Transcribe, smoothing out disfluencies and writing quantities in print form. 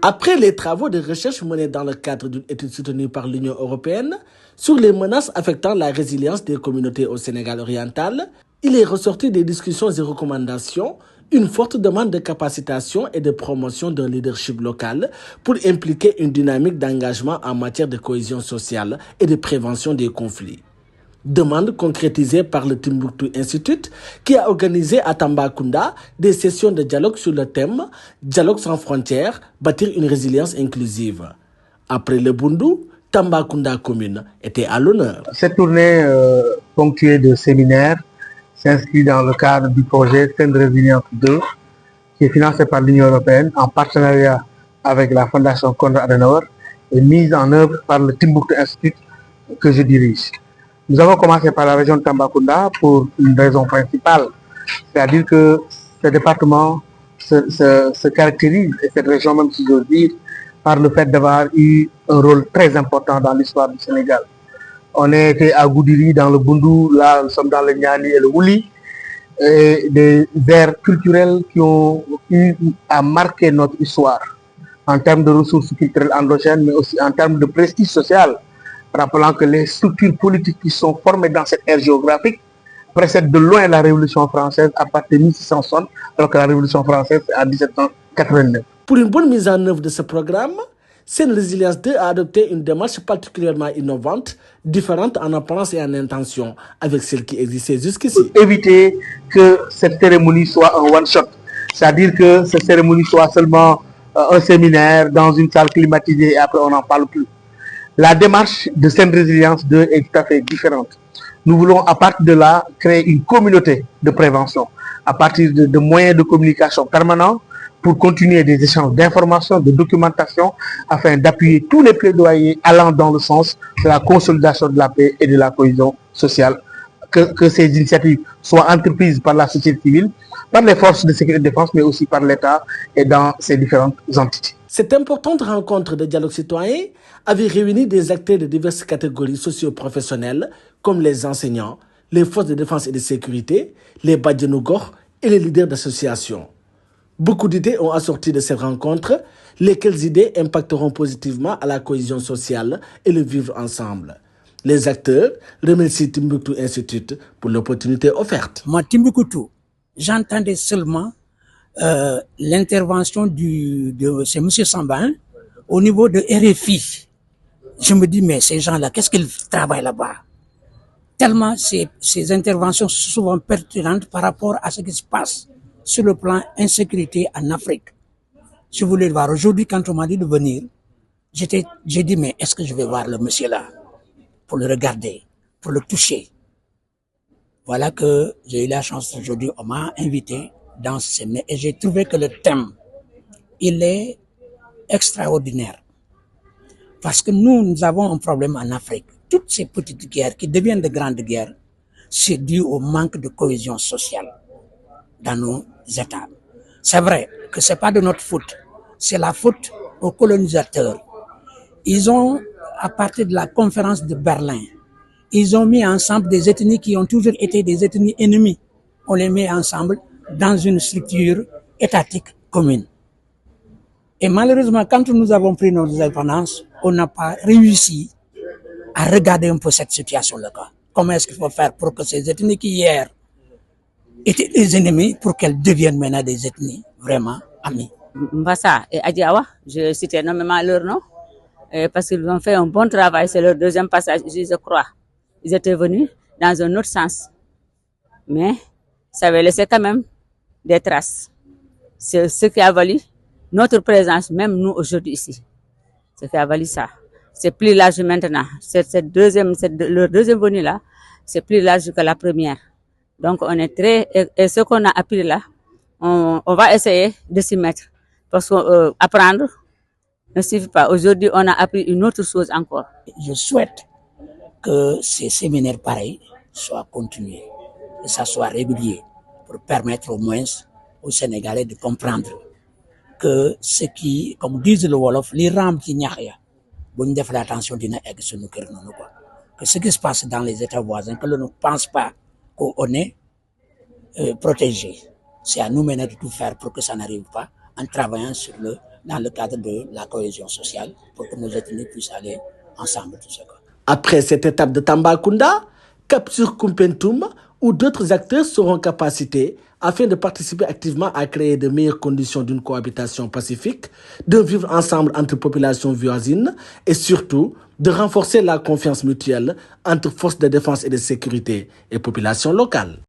Après les travaux de recherche menés dans le cadre d'une étude soutenue par l'Union européenne sur les menaces affectant la résilience des communautés au Sénégal oriental, il est ressorti des discussions et recommandations une forte demande de capacitation et de promotion d'un leadership local pour impliquer une dynamique d'engagement en matière de cohésion sociale et de prévention des conflits. Demande concrétisée par le Timbuktu Institute qui a organisé à Tambacounda des sessions de dialogue sur le thème Dialogue sans frontières, bâtir une résilience inclusive. Après le Bundu, Tambacounda commune était à l'honneur. Cette tournée ponctuée de séminaires s'inscrit dans le cadre du projet Saine Résilience 2 qui est financé par l'Union européenne en partenariat avec la Fondation Konrad Adenauer et mise en œuvre par le Timbuktu Institute que je dirige. Nous avons commencé par la région de Tambacounda pour une raison principale, c'est-à-dire que ce département se caractérise, et cette région même si j'ose dire, par le fait d'avoir eu un rôle très important dans l'histoire du Sénégal. On a été à Goudiri dans le Bundu, là nous sommes dans le Niani et le Wouli, et des aires culturelles qui ont eu à marquer notre histoire en termes de ressources culturelles endogènes, mais aussi en termes de prestige social. Rappelant que les structures politiques qui sont formées dans cette aire géographique précèdent de loin la Révolution française à partir de 1660, alors que la Révolution française c'est en 1789. Pour une bonne mise en œuvre de ce programme, Saine Résilience 2 a adopté une démarche particulièrement innovante, différente en apparence et en intention, avec celle qui existait jusqu'ici. Éviter que cette cérémonie soit un one-shot, c'est-à-dire que cette cérémonie soit seulement un séminaire dans une salle climatisée et après on n'en parle plus. La démarche de Saine Résilience 2 est tout à fait différente. Nous voulons à partir de là créer une communauté de prévention à partir de moyens de communication permanents pour continuer des échanges d'informations, de documentation afin d'appuyer tous les plaidoyers allant dans le sens de la consolidation de la paix et de la cohésion sociale. Que ces initiatives soient entreprises par la société civile, par les forces de sécurité et de défense, mais aussi par l'État et dans ses différentes entités. Cette importante rencontre de dialogue citoyen avait réuni des acteurs de diverses catégories socio-professionnelles comme les enseignants, les forces de défense et de sécurité, les Badjanougor et les leaders d'associations. Beaucoup d'idées ont assorti de cette rencontre, lesquelles idées impacteront positivement à la cohésion sociale et le vivre ensemble. Les acteurs remercient Timbuktu Institute pour l'opportunité offerte. Moi, Timbuktu, j'entendais seulement l'intervention de M. Sambin au niveau de RFI. Je me dis, mais ces gens-là, qu'est-ce qu'ils travaillent là-bas? Tellement ces interventions sont souvent pertinentes par rapport à ce qui se passe sur le plan insécurité en Afrique. Je voulais le voir. Aujourd'hui, quand on m'a dit de venir, j'ai dit, mais est-ce que je vais voir le monsieur là pour le regarder, pour le toucher? Voilà que j'ai eu la chance aujourd'hui, on m'a invité dans ce séminaire et j'ai trouvé que le thème, il est extraordinaire. Parce que nous avons un problème en Afrique. Toutes ces petites guerres qui deviennent de grandes guerres, c'est dû au manque de cohésion sociale dans nos États. C'est vrai que c'est pas de notre faute, c'est la faute aux colonisateurs. Ils ont, à partir de la conférence de Berlin, ils ont mis ensemble des ethnies qui ont toujours été des ethnies ennemies. On les met ensemble dans une structure étatique commune. Et malheureusement, quand nous avons pris nos indépendances, on n'a pas réussi à regarder un peu cette situation-là. Comment est-ce qu'il faut faire pour que ces ethnies qui hier étaient des ennemis, pour qu'elles deviennent maintenant des ethnies vraiment amies. Mbassa et Adjawa, je cite énormément leur nom, parce qu'ils ont fait un bon travail, c'est leur deuxième passage, je crois. Ils étaient venus dans un autre sens, mais ça avait laissé quand même des traces. C'est ce qui a valu notre présence, même nous aujourd'hui ici. Ce qui a valu ça. C'est plus large maintenant. Leur deuxième venue là, c'est plus large que la première. Donc on est et ce qu'on a appris là, on va essayer de s'y mettre. Parce qu'apprendre ne suffit pas. Aujourd'hui, on a appris une autre chose encore. Je souhaite que ces séminaires pareils soient continués, que ça soit régulier, pour permettre au moins aux Sénégalais de comprendre que ce qui, comme disent le Wolof, les rames qui n'y a rien, bon, il faut faire attention que ce qui se passe dans les États voisins, que l'on ne pense pas qu'on est protégé. C'est à nous maintenant de tout faire pour que ça n'arrive pas en travaillant sur le dans le cadre de la cohésion sociale pour que nos ethnies puissent aller ensemble. Tout ça. Après cette étape de Tambacounda, cap sur Koumpentoum, où d'autres acteurs seront capacités afin de participer activement à créer de meilleures conditions d'une cohabitation pacifique, de vivre ensemble entre populations voisines et surtout de renforcer la confiance mutuelle entre forces de défense et de sécurité et populations locales.